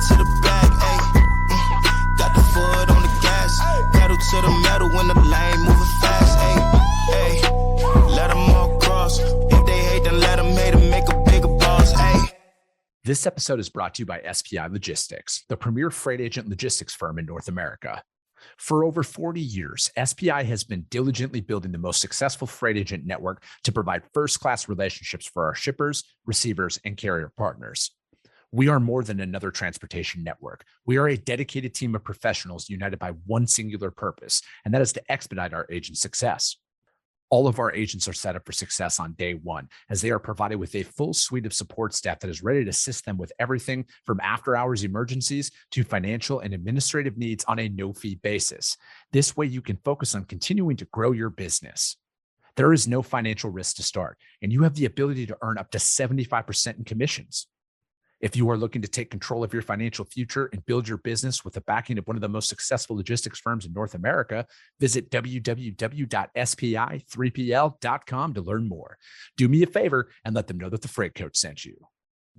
to the bag, ayy. Got the foot on the gas, pedal to the metal when the lane moving fast, ayy. Let them all cross. If they hate, then let them hate and make a bigger boss, ayy. This episode is brought to you by SPI Logistics, the premier freight agent logistics firm in North America. For over 40 years, SPI has been diligently building the most successful freight agent network to provide first-class relationships for our shippers, receivers, and carrier partners. We are more than another transportation network. We are a dedicated team of professionals united by one singular purpose, and that is to expedite our agents' success. All of our agents are set up for success on day one, as they are provided with a full suite of support staff that is ready to assist them with everything from after-hours emergencies to financial and administrative needs on a no-fee basis. This way, you can focus on continuing to grow your business. There is no financial risk to start, and you have the ability to earn up to 75% in commissions. If you are looking to take control of your financial future and build your business with the backing of one of the most successful logistics firms in North America, visit www.spi3pl.com to learn more. Do me a favor and let them know that the Freight Coach sent you.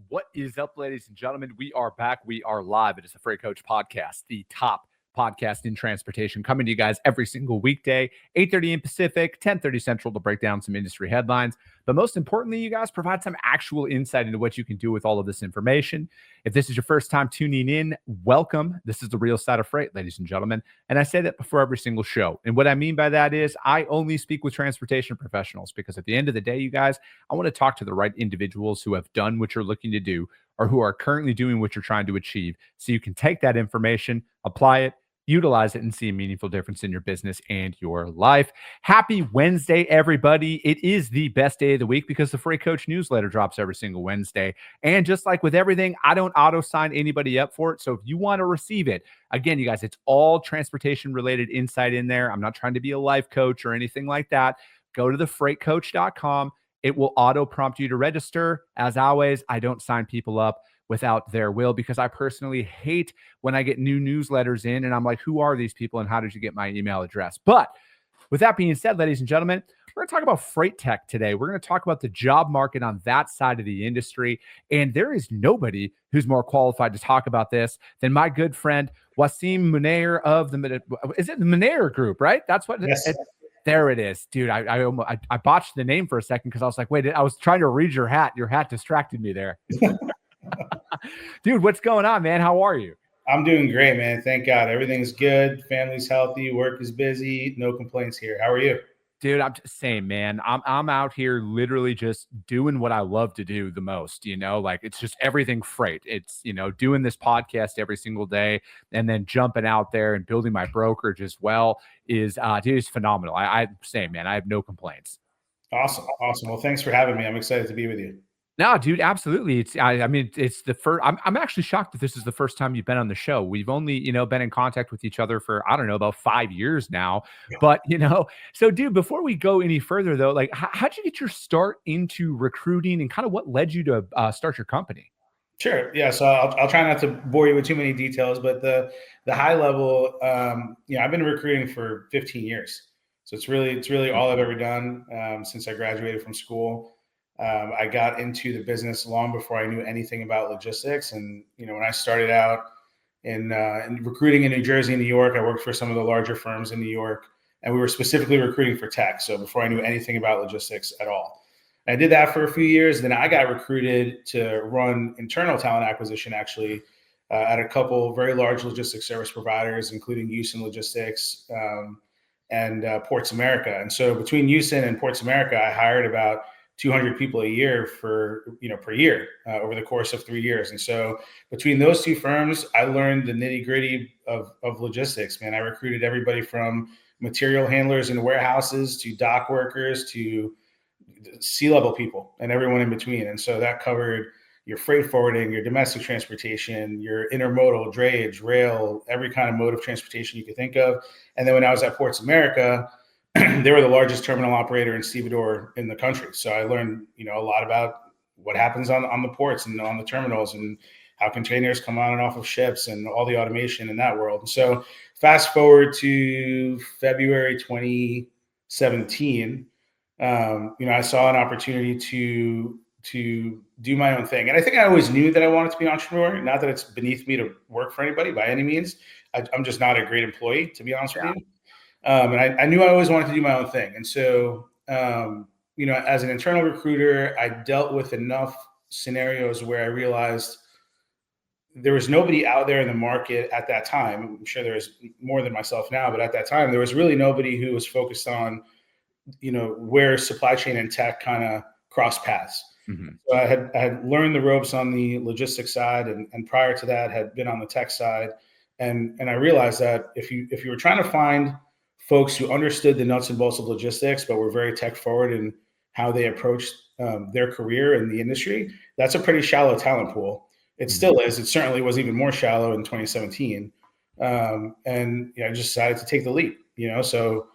What is up, ladies and gentlemen? We are back. We are live. It is the Freight Coach Podcast, the top podcast in transportation, coming to you guys every single weekday, 8:30 in Pacific, 10:30 Central, to break down some industry headlines. But most importantly, you guys provide some actual insight into what you can do with all of this information. If this is your first time tuning in, welcome. This is the real side of freight, ladies and gentlemen. And I say that before every single show. And what I mean by that is I only speak with transportation professionals, because at the end of the day, you guys, I want to talk to the right individuals who have done what you're looking to do or who are currently doing what you're trying to achieve, so you can take that information, apply it, utilize it, and see a meaningful difference in your business and your life. Happy Wednesday, everybody. It is the best day of the week because the Freight Coach newsletter drops every single Wednesday. And just like with everything, I don't auto-sign anybody up for it. So if you want to receive it, again, you guys, it's all transportation-related insight in there. I'm not trying to be a life coach or anything like that. Go to thefreightcoach.com. It will auto-prompt you to register. As always, I don't sign people up without their will, because I personally hate when I get new newsletters in and I'm like, who are these people and how did you get my email address? But with that being said, ladies and gentlemen, we're going to talk about freight tech today. We're going to talk about the job market on that side of the industry. And there is nobody who's more qualified to talk about this than my good friend, Wasim Munayyer of is it the Munayyer Group, right? That's what yes. There it is, dude. I botched the name for a second because I was like, wait, I was trying to read your hat. Your hat distracted me there. Dude, what's going on, man? How are you? I'm doing great, man. Thank God. Everything's good. Family's healthy. Work is busy. No complaints here. How are you? Dude, I'm just saying, man, I'm out here literally just doing what I love to do the most, like it's just everything freight. It's, doing this podcast every single day and then jumping out there and building my brokerage as well is phenomenal. I'm saying, man, I have no complaints. Awesome. Well, thanks for having me. I'm excited to be with you. No, dude, absolutely. It's the first. I'm actually shocked that this is the first time you've been on the show. We've only, been in contact with each other for, I don't know, about 5 years now. Yeah. But, so dude, before we go any further though, like how'd you get your start into recruiting and kind of what led you to start your company? Sure. Yeah. So I'll try not to bore you with too many details, but the high level, I've been recruiting for 15 years. So it's really all I've ever done since I graduated from school. I got into the business long before I knew anything about logistics. And, when I started out in recruiting in New Jersey and New York, I worked for some of the larger firms in New York, and we were specifically recruiting for tech. So before I knew anything about logistics at all, I did that for a few years. Then I got recruited to run internal talent acquisition, actually, at a couple very large logistics service providers, including Yusen Logistics and Ports America. And so between Yusen and Ports America, I hired about 200 people a year per year over the course of 3 years. And so between those two firms, I learned the nitty gritty of logistics, man. I recruited everybody from material handlers in warehouses to dock workers to C-level people and everyone in between. And so that covered your freight forwarding, your domestic transportation, your intermodal, drayage, rail, every kind of mode of transportation you could think of. And then when I was at Ports America, they were the largest terminal operator and stevedore in the country. So I learned, a lot about what happens on the ports and on the terminals and how containers come on and off of ships and all the automation in that world. And so fast forward to February 2017, I saw an opportunity to to do my own thing. And I think I always knew that I wanted to be an entrepreneur. Not that it's beneath me to work for anybody by any means. I'm just not a great employee, to be honest with you. And I knew I always wanted to do my own thing. And so, as an internal recruiter, I dealt with enough scenarios where I realized there was nobody out there in the market at that time. I'm sure there's more than myself now, but at that time, there was really nobody who was focused on, where supply chain and tech kind of cross paths. Mm-hmm. So I had learned the ropes on the logistics side, and prior to that had been on the tech side. And I realized that if you were trying to find folks who understood the nuts and bolts of logistics, but were very tech forward in how they approached their career in the industry, that's a pretty shallow talent pool. It still is. It certainly was even more shallow in 2017. And I just decided to take the leap, so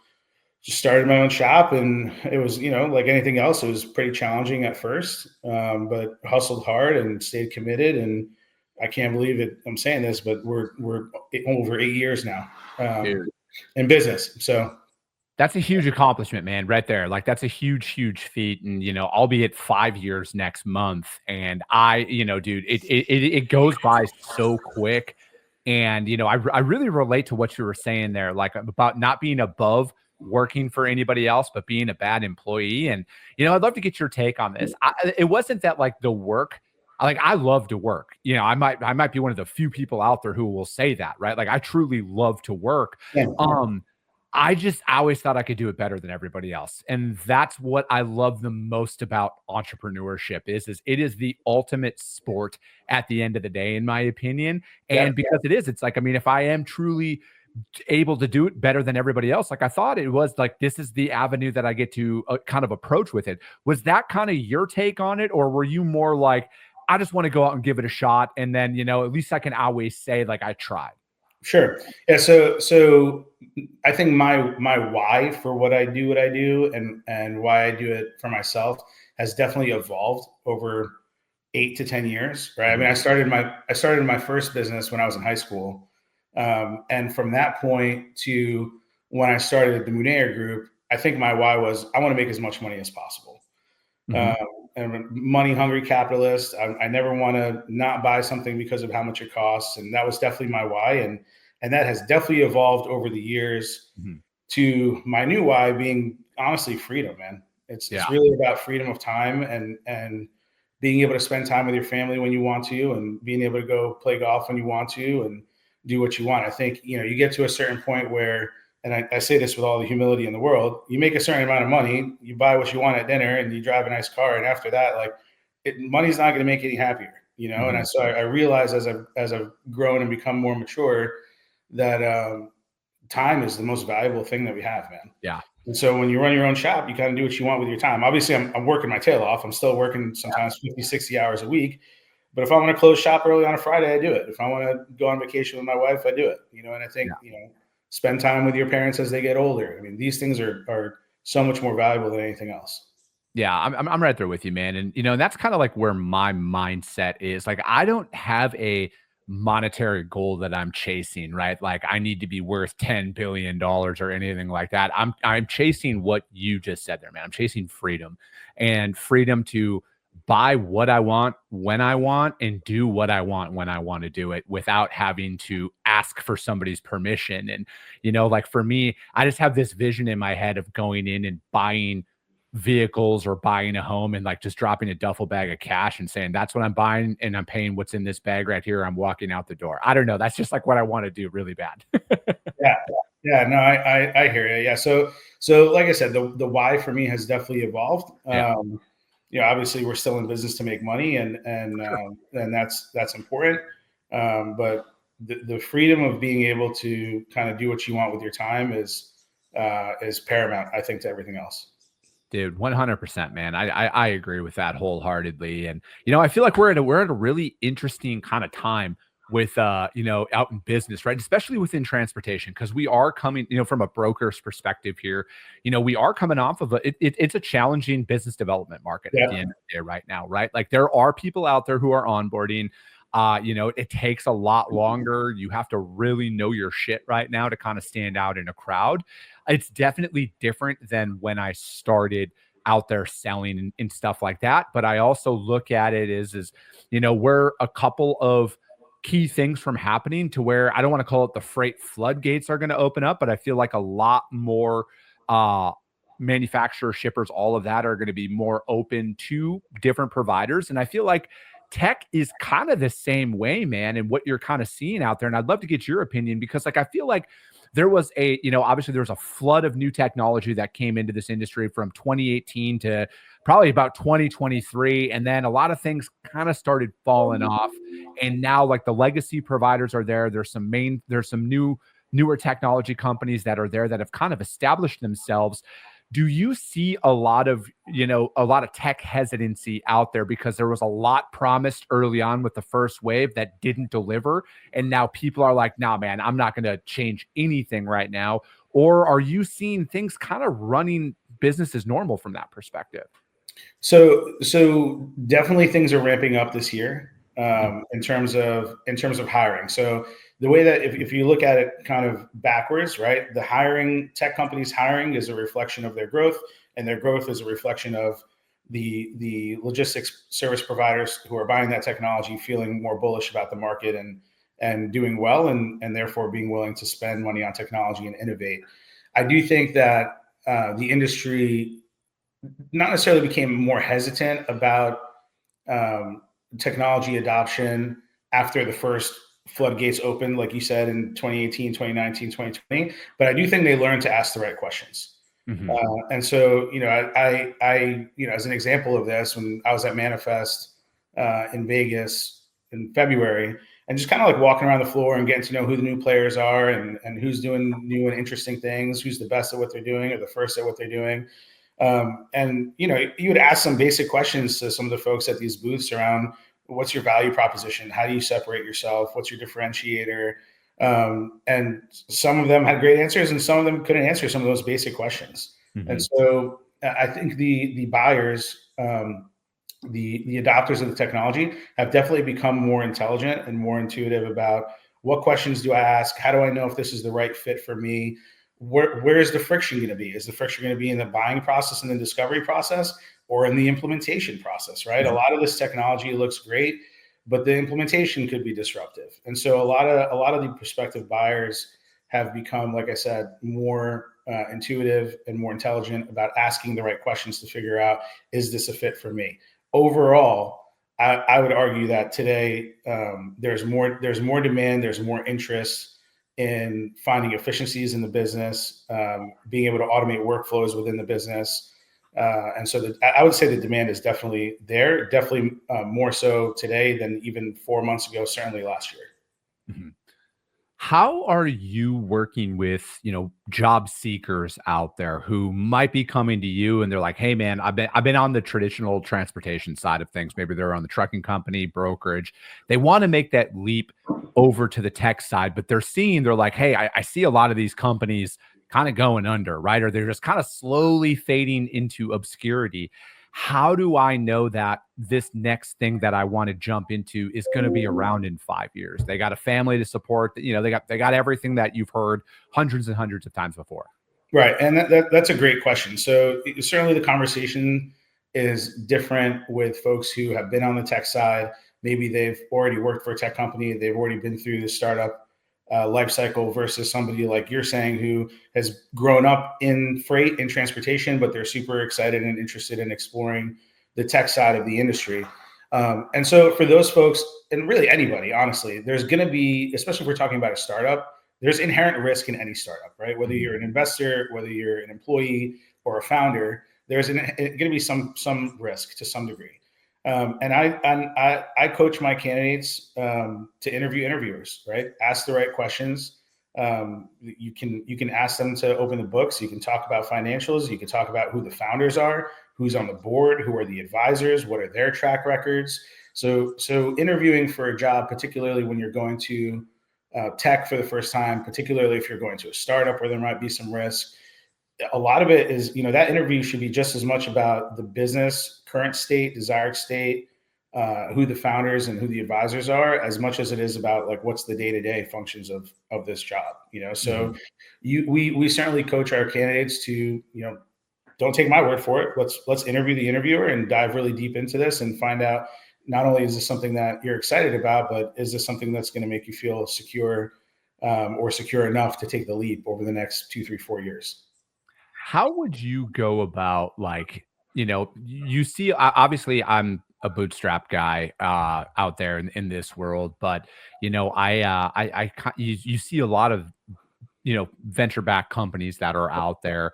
just started my own shop, and it was, like anything else, it was pretty challenging at first, but hustled hard and stayed committed. And I can't believe it. I'm saying this, but we're over 8 years now in business. So that's a huge accomplishment, man, right there. Like, that's a huge, huge feat. And, I'll be at 5 years next month. And dude, it goes by so quick. And, I really relate to what you were saying there, like about not being above working for anybody else, but being a bad employee. And, I'd love to get your take on this. It wasn't that like the work, like I love to work, I might be one of the few people out there who will say that, right? Like I truly love to work. Yeah. I always thought I could do it better than everybody else. And that's what I love the most about entrepreneurship is it is the ultimate sport at the end of the day, in my opinion. And because it's like, if I am truly able to do it better than everybody else, like I thought it was, like, this is the avenue that I get to kind of approach with it. Was that kind of your take on it? Or were you more like, I just want to go out and give it a shot, and then, at least I can always say like I tried? Sure. Yeah. So I think my why for what I do and why I do it for myself has definitely evolved over 8 to 10 years. Right. I mean, I started my first business when I was in high school. And from that point to when I started the Munayyer Group, I think my why was I want to make as much money as possible. Mm-hmm. I'm a money hungry capitalist. I never want to not buy something because of how much it costs. And that was definitely my why. And that has definitely evolved over the years to my new why being honestly freedom, man. It's really about freedom of time and being able to spend time with your family when you want to, and being able to go play golf when you want to, and do what you want. I think, you get to a certain point where, and I say this with all the humility in the world, you make a certain amount of money, you buy what you want at dinner, and you drive a nice car. And after that, money's not going to make you any happier, Mm-hmm. And so I realized as I've grown and become more mature that time is the most valuable thing that we have, man. Yeah. And so when you run your own shop, you kind of do what you want with your time. Obviously, I'm working my tail off. I'm still working sometimes 50, 60 hours a week. But if I want to close shop early on a Friday, I do it. If I want to go on vacation with my wife, I do it. And I think, spend time with your parents as they get older. I mean, these things are so much more valuable than anything else. Yeah, I'm right there with you, man. And, that's kind of like where my mindset is. Like, I don't have a monetary goal that I'm chasing, right? Like, I need to be worth $10 billion or anything like that. I'm chasing what you just said there, man. I'm chasing freedom, and freedom to buy what I want when I want and do what I want when I want to do it without having to ask for somebody's permission. And, like for me, I just have this vision in my head of going in and buying vehicles or buying a home and like just dropping a duffel bag of cash and saying, that's what I'm buying, and I'm paying what's in this bag right here. I'm walking out the door. I don't know. That's just like what I want to do really bad. Yeah. No, I hear you. Yeah. So like I said, the why for me has definitely evolved. Obviously we're still in business to make money, and that's important. But the freedom of being able to kind of do what you want with your time is paramount, I think, to everything else. Dude, 100%, man. I agree with that wholeheartedly. And, I feel like we're at a really interesting kind of time with, out in business, right? Especially within transportation, because we are coming, from a broker's perspective here, we are coming off of it's a challenging business development market at the end of the day right now, right? Like, there are people out there who are onboarding. It takes a lot longer. You have to really know your shit right now to kind of stand out in a crowd. It's definitely different than when I started out there selling and stuff like that. But I also look at it as, where a couple of key things from happening to where I don't want to call it the freight floodgates are going to open up, but I feel like a lot more manufacturers, shippers, all of that are going to be more open to different providers. And I feel like tech is kind of the same way, man, and what you're kind of seeing out there. And I'd love to get your opinion because I feel like there was obviously there was a flood of new technology that came into this industry from 2018 to probably about 2023. And then a lot of things kind of started falling off. And now like the legacy providers are there. There's some newer technology companies that are there that have kind of established themselves. Do you see a lot of tech hesitancy out there because there was a lot promised early on with the first wave that didn't deliver? And now people are like, nah, man, I'm not going to change anything right now. Or are you seeing things kind of running business as normal from that perspective? So definitely things are ramping up this year in terms of hiring. So the way that if you look at it kind of backwards, right, the tech companies hiring is a reflection of their growth, and their growth is a reflection of the logistics service providers who are buying that technology feeling more bullish about the market and doing well, and therefore being willing to spend money on technology and innovate. I do think that the industry not necessarily became more hesitant about technology adoption after the first floodgates opened, like you said, in 2018, 2019, 2020. But I do think they learned to ask the right questions. Mm-hmm. And so, I as an example of this, when I was at Manifest in Vegas in February, and just kind of like walking around the floor and getting to know who the new players are and who's doing new and interesting things, who's the best at what they're doing or the first at what they're doing. And you would ask some basic questions to some of the folks at these booths around what's your value proposition? How do you separate yourself? What's your differentiator? And some of them had great answers and some of them couldn't answer some of those basic questions. Mm-hmm. And so I think the buyers, the adopters of the technology have definitely become more intelligent and more intuitive about what questions do I ask? How do I know if this is the right fit for me? Where is the friction going to be? Is the friction going to be in the buying process and the discovery process or in the implementation process, right? Mm-hmm. A lot of this technology looks great, but the implementation could be disruptive. And so a lot of the prospective buyers have become, like I said, more intuitive and more intelligent about asking the right questions to figure out, is this a fit for me? Overall, I would argue that today there's more demand, there's more interest in finding efficiencies in the business, being able to automate workflows within the business. And so I would say the demand is definitely there, definitely more so today than even 4 months ago, certainly last year. Mm-hmm. How are you working with, job seekers out there who might be coming to you and they're like, hey man, I've been on the traditional transportation side of things. Maybe they're on the trucking company, brokerage. They want to make that leap over to the tech side, but they're like, hey, I see a lot of these companies kind of going under, right? Or they're just kind of slowly fading into obscurity. How do I know that this next thing that I want to jump into is going to be around in 5 years? They got a family to support, they got everything that you've heard hundreds and hundreds of times before. Right. And that's a great question. So certainly the conversation is different with folks who have been on the tech side. Maybe they've already worked for a tech company. They've already been through the startup life cycle versus somebody like you're saying who has grown up in freight and transportation, but they're super excited and interested in exploring the tech side of the industry. And so for those folks, and really anybody, honestly, there's going to be, especially if we're talking about a startup, there's inherent risk in any startup, right? Whether you're an investor, whether you're an employee or a founder, there's going to be some risk to some degree. And I coach my candidates to interview interviewers, right? Ask the right questions. You can ask them to open the books. You can talk about financials. You can talk about who the founders are, who's on the board, who are the advisors, what are their track records. So interviewing for a job, particularly when you're going to tech for the first time, particularly if you're going to a startup where there might be some risk, a lot of it is, that interview should be just as much about the business, current state, desired state, who the founders and who the advisors are, as much as it is about like, what's the day-to-day functions of this job, So we certainly coach our candidates to, don't take my word for it. Let's interview the interviewer and dive really deep into this and find out, not only is this something that you're excited about, but is this something that's going to make you feel secure or secure enough to take the leap over the next 2, 3, 4 years? How would you go about, like, you see, obviously I'm a bootstrap guy out there in this world, but you see a lot of venture backed companies that are out there.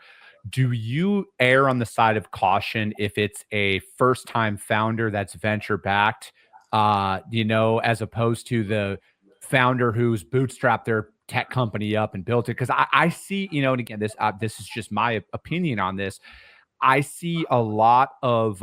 Do you err on the side of caution if it's a first time founder that's venture backed, as opposed to the founder who's bootstrapped their tech company up and built it? Because I see, and again, this is just my opinion on this. I see a lot of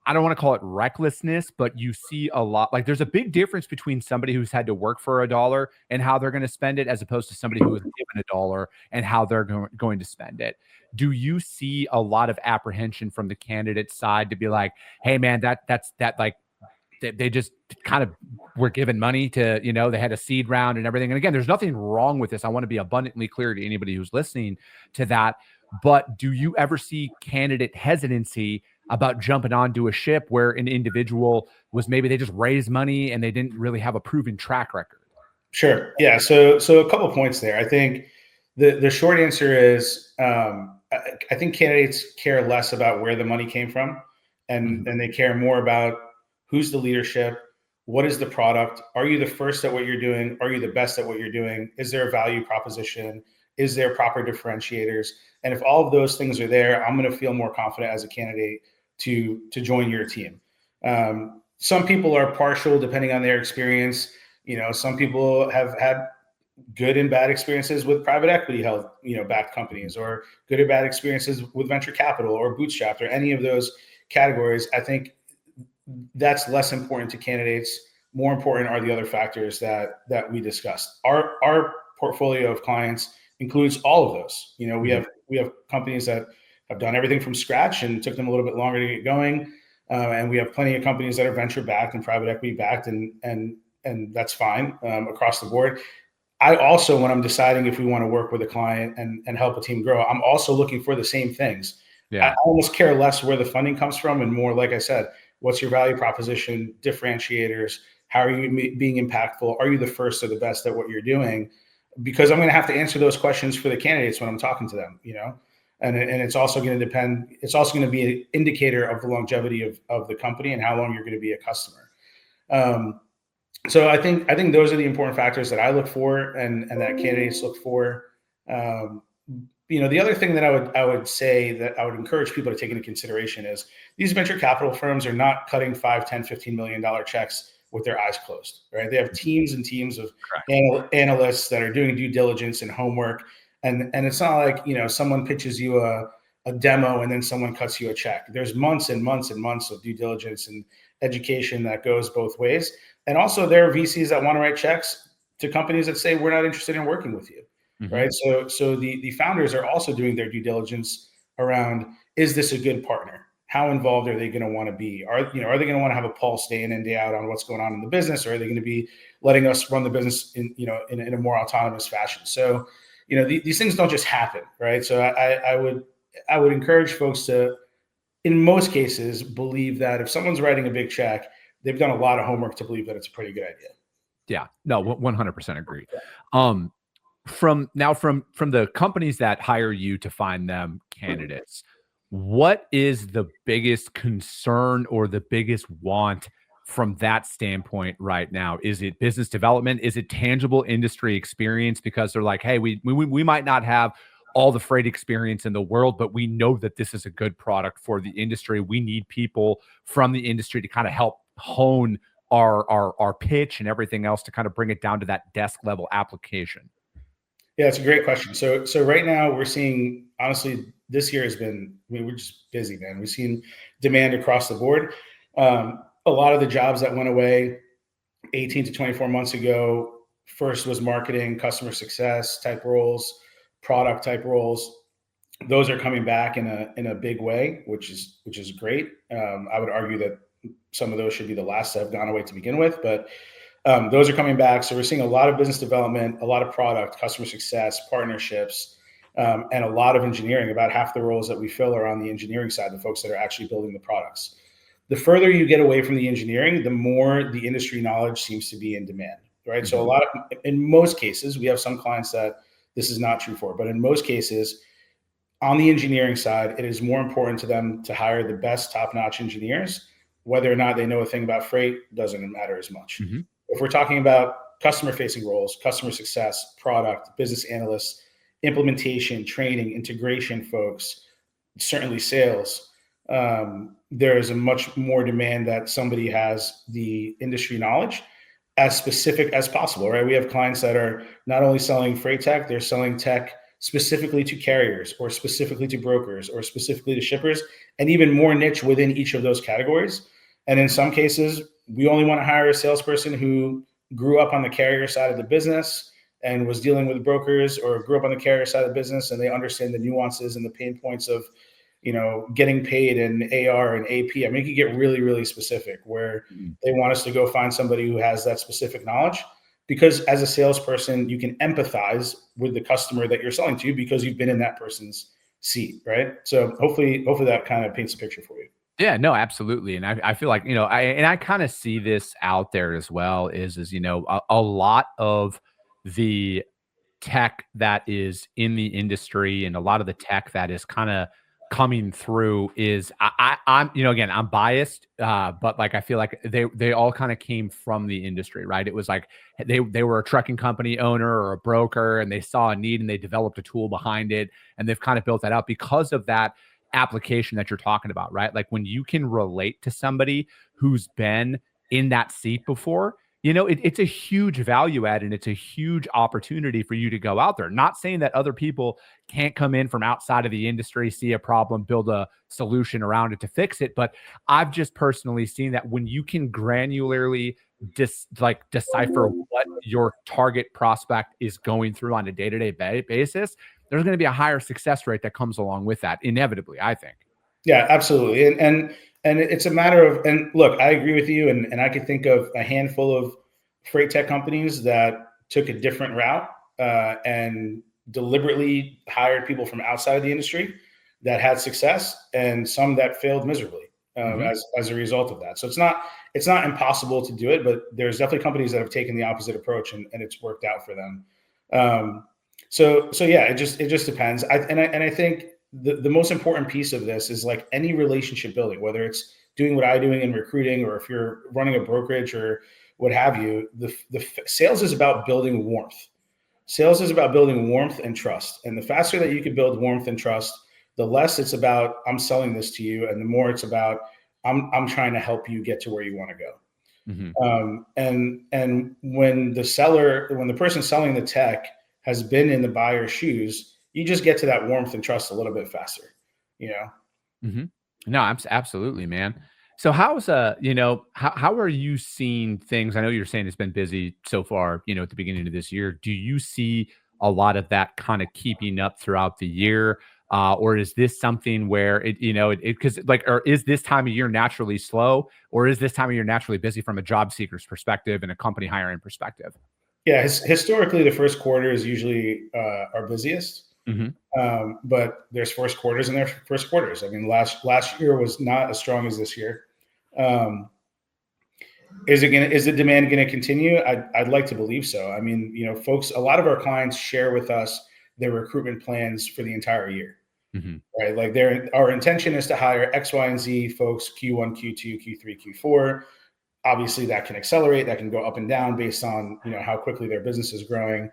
I don't want to call it recklessness, but you see a lot, like, there's a big difference between somebody who's had to work for a dollar and how they're going to spend it, as opposed to somebody who was given a dollar and how they're going to spend it. Do you see a lot of apprehension from the candidate side to be like, hey man, that's like, they just kind of were given money to, they had a seed round and everything. And again, there's nothing wrong with this. I want to be abundantly clear to anybody who's listening to that. But do you ever see candidate hesitancy about jumping onto a ship where an individual was, maybe they just raised money and they didn't really have a proven track record? Sure. Yeah. So a couple of points there. I think the short answer is, I think candidates care less about where the money came from, and they care more about who's the leadership, what is the product, are you the first at what you're doing, are you the best at what you're doing, is there a value proposition, is there proper differentiators? And if all of those things are there, I'm going to feel more confident as a candidate to join your team. Some people are partial depending on their experience. Some people have had good and bad experiences with private equity held, backed companies, or good or bad experiences with venture capital or bootstrapped, or any of those categories. I think that's less important to candidates. More important are the other factors that we discussed. Our portfolio of clients includes all of those. We have companies that have done everything from scratch and took them a little bit longer to get going. And we have plenty of companies that are venture backed and private equity backed, and that's fine across the board. I also, when I'm deciding if we want to work with a client and help a team grow, I'm also looking for the same things. Yeah. I almost care less where the funding comes from and more, like I said, what's your value proposition, differentiators, how are you being impactful? Are you the first or the best at what you're doing? Because I'm going to have to answer those questions for the candidates when I'm talking to them, and it's also going to depend. It's also going to be an indicator of the longevity of the company and how long you're going to be a customer. So I think those are the important factors that I look for and that candidates look for. The other thing that I would say that I would encourage people to take into consideration is these venture capital firms are not cutting $5, $10, $15 million checks with their eyes closed, right? They have teams and teams of analysts that are doing due diligence and homework. And it's not like, someone pitches you a demo and then someone cuts you a check. There's months and months and months of due diligence and education that goes both ways. And also there are VCs that want to write checks to companies that say, we're not interested in working with you. Mm-hmm. Right. So the founders are also doing their due diligence around, is this a good partner? How involved are they going to want to be? Are they going to want to have a pulse day in and day out on what's going on in the business? Or are they going to be letting us run the business in a more autonomous fashion? So, these things don't just happen. Right. So I would encourage folks to, in most cases, believe that if someone's writing a big check, they've done a lot of homework to believe that it's a pretty good idea. Yeah, no, 100% agree. From the companies that hire you to find them candidates, what is the biggest concern or the biggest want from that standpoint right now? Is it business development? Is it tangible industry experience? Because they're like, hey, we might not have all the freight experience in the world, but we know that this is a good product for the industry. We need people from the industry to kind of help hone our pitch and everything else to kind of bring it down to that desk level application. Yeah, it's a great question. So right now we're seeing, honestly, this year has been, we're just busy, man. We've seen demand across the board. A lot of the jobs that went away 18 to 24 months ago, first was marketing, customer success type roles, product type roles. Those are coming back in a big way, which is great. I would argue that some of those should be the last that have gone away to begin with, but those are coming back. So we're seeing a lot of business development, a lot of product, customer success, partnerships, and a lot of engineering. About half the roles that we fill are on the engineering side, the folks that are actually building the products. The further you get away from the engineering, the more the industry knowledge seems to be in demand, right? Mm-hmm. So in most cases, we have some clients that this is not true for, but in most cases, on the engineering side, it is more important to them to hire the best top-notch engineers. Whether or not they know a thing about freight doesn't matter as much. Mm-hmm. If we're talking about customer-facing roles, customer success, product, business analysts, implementation, training, integration folks, certainly sales, there is a much more demand that somebody has the industry knowledge as specific as possible, right? We have clients that are not only selling freight tech, they're selling tech specifically to carriers or specifically to brokers or specifically to shippers, and even more niche within each of those categories. And in some cases, we only want to hire a salesperson who grew up on the carrier side of the business and was dealing with brokers, or grew up on the carrier side of the business and they understand the nuances and the pain points of, getting paid in AR and AP. I mean, it could get really, really specific where they want us to go find somebody who has that specific knowledge, because as a salesperson, you can empathize with the customer that you're selling to because you've been in that person's seat, right? So hopefully that kind of paints a picture for you. Yeah, no, absolutely. And I feel like, I kind of see this out there as well is a lot of the tech that is in the industry and a lot of the tech that is kind of coming through is I'm again, I'm biased, but like I feel like they all kind of came from the industry, right? It was like they were a trucking company owner or a broker and they saw a need and they developed a tool behind it and they've kind of built that out because of that application that you're talking about, right? Like when you can relate to somebody who's been in that seat before, it's a huge value add and it's a huge opportunity for you to go out there. Not saying that other people can't come in from outside of the industry, see a problem, build a solution around it to fix it. But I've just personally seen that when you can granularly decipher what your target prospect is going through on a day-to-day basis, there's going to be a higher success rate that comes along with that, inevitably, I think. Yeah, absolutely. And it's a matter of, and look, I agree with you. And I could think of a handful of freight tech companies that took a different route and deliberately hired people from outside of the industry that had success, and some that failed miserably as a result of that. So it's not impossible to do it, but there's definitely companies that have taken the opposite approach and it's worked out for them. So yeah, it just depends. I think the most important piece of this is like any relationship building, whether it's doing what I'm doing in recruiting or if you're running a brokerage or what have you, the sales is about building warmth. Sales is about building warmth and trust. And the faster that you can build warmth and trust, the less it's about, I'm selling this to you. And the more it's about, I'm trying to help you get to where you want to go. Mm-hmm. And when the person selling the tech has been in the buyer's shoes, you just get to that warmth and trust a little bit faster, Mm-hmm. No, absolutely, man. So how's how are you seeing things? I know you're saying it's been busy so far, at the beginning of this year. Do you see a lot of that kind of keeping up throughout the year? Or is this something where or is this time of year naturally slow, or is this time of year naturally busy from a job seeker's perspective and a company hiring perspective? Yeah, historically, the first quarter is usually our busiest. Mm-hmm. But there's first quarters and there's first quarters. I mean, last year was not as strong as this year. Is the demand going to continue? I'd like to believe so. I mean, a lot of our clients share with us their recruitment plans for the entire year, mm-hmm. right? Like our intention is to hire X, Y, and Z folks, Q1, Q2, Q3, Q4. Obviously that can accelerate, that can go up and down based on, how quickly their business is growing.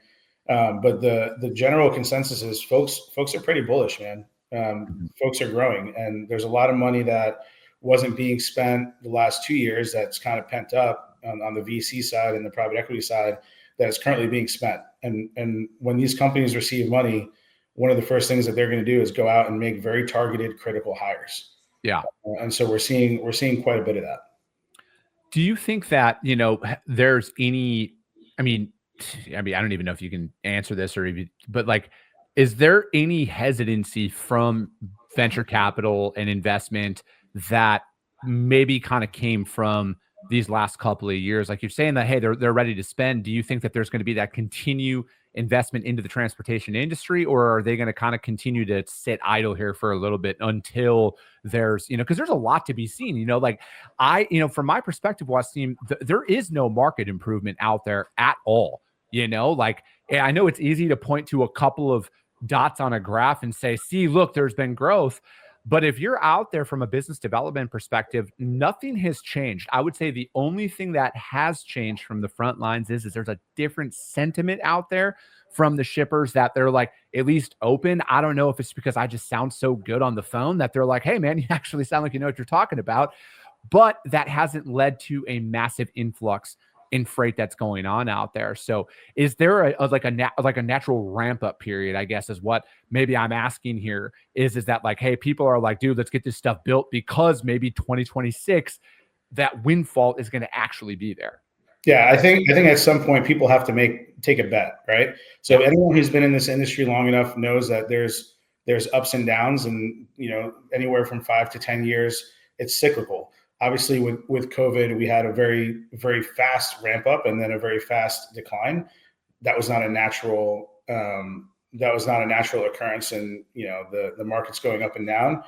But the general consensus is folks are pretty bullish, man. Mm-hmm. Folks are growing, and there's a lot of money that wasn't being spent the last 2 years that's kind of pent up on the VC side and the private equity side that is currently being spent. And when these companies receive money, one of the first things that they're going to do is go out and make very targeted critical hires. Yeah. And so we're seeing quite a bit of that. Do you think that, there's any, I mean, I don't even know if you can answer this but like, is there any hesitancy from venture capital and investment that maybe kind of came from these last couple of years? Like you're saying that, hey, they're ready to spend. Do you think that there's going to be that continue investment into the transportation industry, or are they going to kind of continue to sit idle here for a little bit until there's, because there's a lot to be seen, like from my perspective, Wasim, there is no market improvement out there at all, like, and I know it's easy to point to a couple of dots on a graph and say, see, look, there's been growth. But if you're out there from a business development perspective, nothing has changed. I would say the only thing that has changed from the front lines is there's a different sentiment out there from the shippers that they're like at least open. I don't know if it's because I just sound so good on the phone that they're like, hey, man, you actually sound like you know what you're talking about. But that hasn't led to a massive influx in freight that's going on out there. So is there a natural ramp up period, I guess, is what maybe I'm asking here is that like, hey, people are like, dude, let's get this stuff built because maybe 2026, that windfall is going to actually be there. Yeah, I think at some point people have to take a bet, right? So anyone who's been in this industry long enough knows that there's ups and downs, and anywhere from 5 to 10 years, it's cyclical. Obviously, with COVID, we had a very, very fast ramp up and then a very fast decline. That was not a natural occurrence, and the market's going up and down.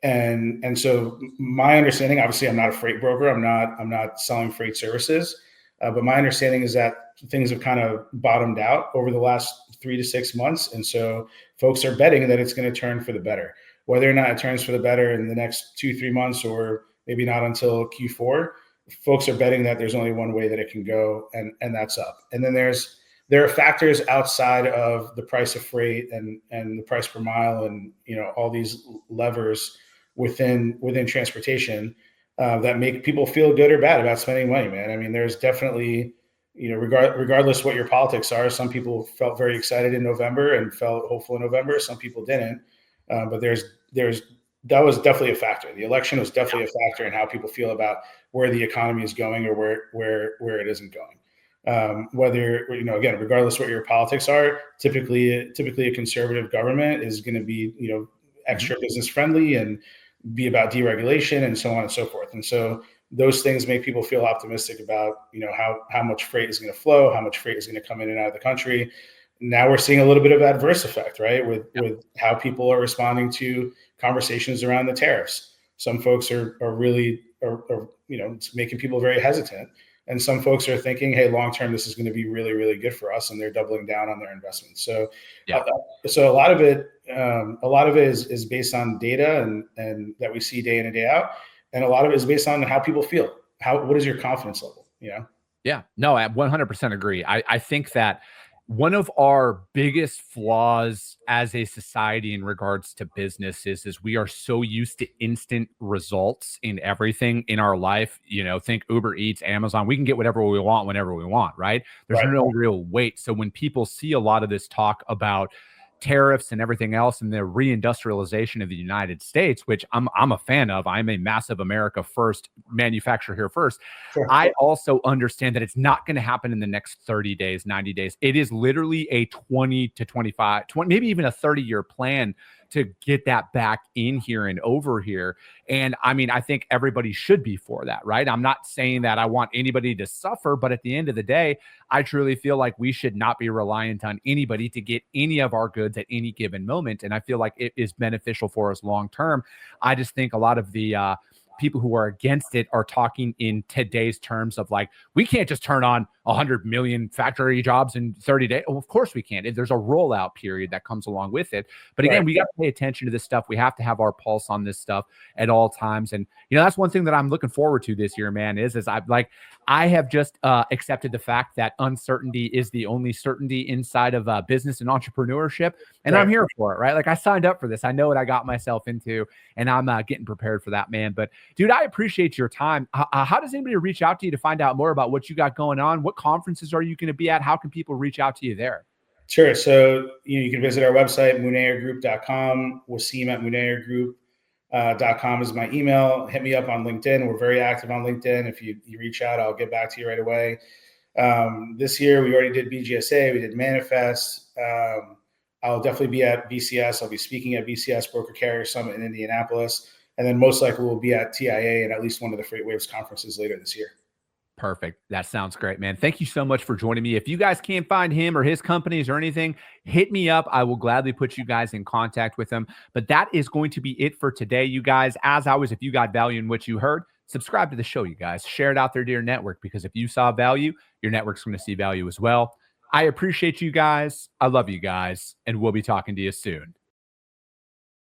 And so my understanding, obviously, I'm not a freight broker. I'm not selling freight services, but my understanding is that things have kind of bottomed out over the last 3 to 6 months, and so folks are betting that it's going to turn for the better. Whether or not it turns for the better in the next 2-3 months, or maybe not until Q4, folks are betting that there's only one way that it can go, and that's up. And then there are factors outside of the price of freight and the price per mile, and all these levers within transportation that make people feel good or bad about spending money, man. I mean, there's definitely, regardless what your politics are, some people felt very excited in November and felt hopeful in November. Some people didn't. But that was definitely a factor. The election was definitely a factor in how people feel about where the economy is going or where it isn't going. Whether, again, regardless what your politics are, typically a conservative government is going to be, extra business friendly and be about deregulation and so on and so forth. And so those things make people feel optimistic about, how much freight is going to flow, how much freight is going to come in and out of the country. Now we're seeing a little bit of adverse effect, right? With how people are responding to conversations around the tariffs. Some folks are really it's making people very hesitant. And some folks are thinking, hey, long-term, this is going to be really, really good for us. And they're doubling down on their investments. So, so a lot of it is based on data and that we see day in and day out. And a lot of it is based on how people feel. What is your confidence level? Yeah, no, I 100% agree. I think that one of our biggest flaws as a society in regards to business is we are so used to instant results in everything in our life. Think Uber Eats, Amazon, we can get whatever we want whenever we want, right? There's no real wait. So when people see a lot of this talk about tariffs and everything else and the re-industrialization of the United States, which I'm a fan of. I'm a massive America first, manufacturer here first. Sure. I also understand that it's not going to happen in the next 30 days, 90 days. It is literally a 20 to 25, maybe even a 30-year plan to get that back in here and over here. And I mean, I think everybody should be for that, right? I'm not saying that I want anybody to suffer, but at the end of the day, I truly feel like we should not be reliant on anybody to get any of our goods at any given moment. And I feel like it is beneficial for us long-term. I just think a lot of the people who are against it are talking in today's terms of like, we can't just turn on 100 million factory jobs in 30 days. Well, of course we can. There's a rollout period that comes along with it. But again, we got to pay attention to this stuff. We have to have our pulse on this stuff at all times. And, that's one thing that I'm looking forward to this year, man, is I have just accepted the fact that uncertainty is the only certainty inside of business and entrepreneurship. And I'm here for it, right? Like I signed up for this. I know what I got myself into, and I'm getting prepared for that, man. But dude, I appreciate your time. How does anybody reach out to you to find out more about what you got going on? What conferences are you going to be at? How can people reach out to you there? Sure. So, you can visit our website, munayyergroup.com. Wasim at munayyergroup.com is my email. Hit me up on LinkedIn. We're very active on LinkedIn. If you reach out, I'll get back to you right away. This year, we already did BGSA. We did Manifest. I'll definitely be at BCS. I'll be speaking at BCS Broker Carrier Summit in Indianapolis. And then most likely we'll be at TIA and at least one of the FreightWaves conferences later this year. Perfect. That sounds great, man. Thank you so much for joining me. If you guys can't find him or his companies or anything, hit me up. I will gladly put you guys in contact with him. But that is going to be it for today, you guys. As always, if you got value in what you heard, subscribe to the show, you guys. Share it out there to your network, because if you saw value, your network's going to see value as well. I appreciate you guys. I love you guys, and we'll be talking to you soon.